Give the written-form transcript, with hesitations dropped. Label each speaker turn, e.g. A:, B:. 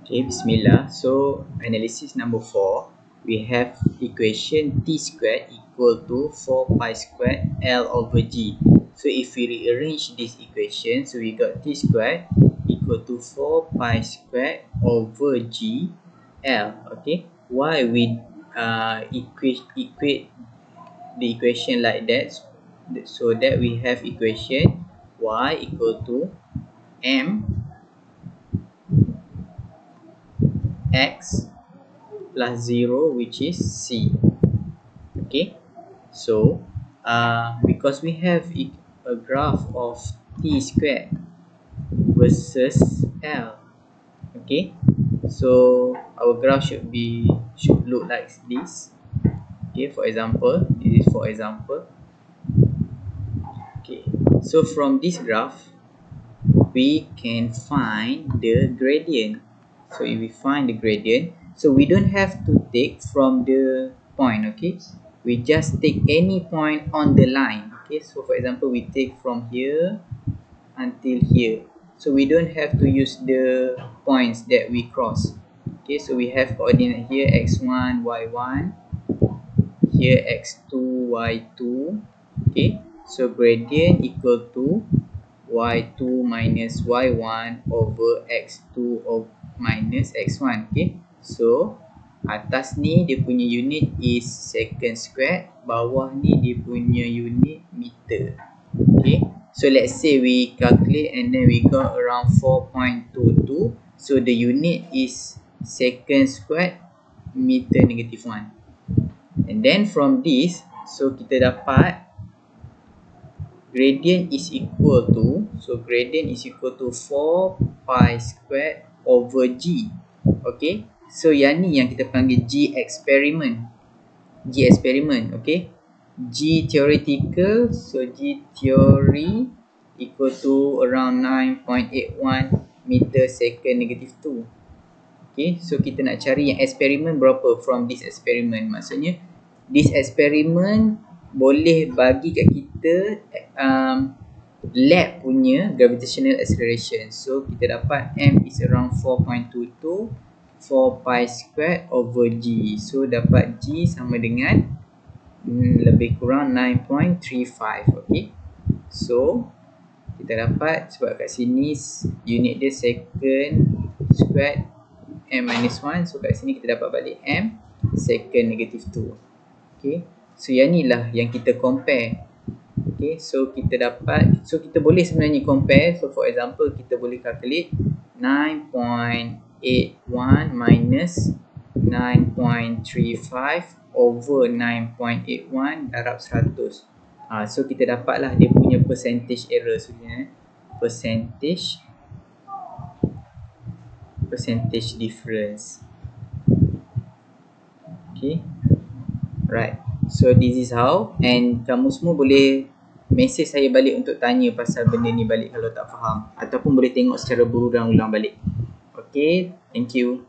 A: Okay, bismillah. So analysis number 4, we have equation t squared equal to 4 pi squared L over G. So if we rearrange this equation, so we got t squared equal to 4 pi squared over G L. Okay, why we equate the equation like that? So that we have equation y equal to m x plus 0, which is c. Okay, so because we have a graph of t squared versus L. Okay, so our graph should look like this. Okay, for example, this is for example. Okay, so from this graph we can find the gradient. So if we find the gradient, so we don't have to take from the point. Okay, we just take any point on the line. Okay, so for example, we take from here until here, so we don't have to use the points that we cross. Okay, so we have coordinate here x1 y1, here x2 y2. Okay, so gradient equal to y2 minus y1 over x2 minus x1. Okay, so atas ni dia punya unit is second squared, bawah ni dia punya unit meter. Okay, so let's say we calculate and then we got around 4.22, so the unit is second squared meter negative 1. And then from this, so kita dapat gradient is equal to, so gradient is equal to 4 pi squared over G. Okay, so yang ni yang kita panggil G experiment. G experiment, okay. G theoretical, so G theory equal to around 9.81 meter second negative 2. Okay, so kita nak cari yang eksperimen berapa from this experiment. Maksudnya this experiment boleh bagi kat kita lab punya gravitational acceleration. So kita dapat m is around 4.22, 4 pi squared over G. So dapat G sama dengan lebih kurang 9.35. Okay, so kita dapat, sebab kat sini unit dia second squared m minus 1, so kat sini kita dapat balik m second negative 2. Okay, so yang ni lah yang kita compare. Okay, so kita dapat, so kita boleh sebenarnya compare. So for example, kita boleh calculate 9.81 minus 9.35 over 9.81 darab 100. So kita dapatlah dia punya percentage error sebenarnya, percentage difference. Okay, right. So this is how, and kamu semua boleh message saya balik untuk tanya pasal benda ni balik kalau tak faham, ataupun boleh tengok secara berulang-ulang balik. Okay, thank you.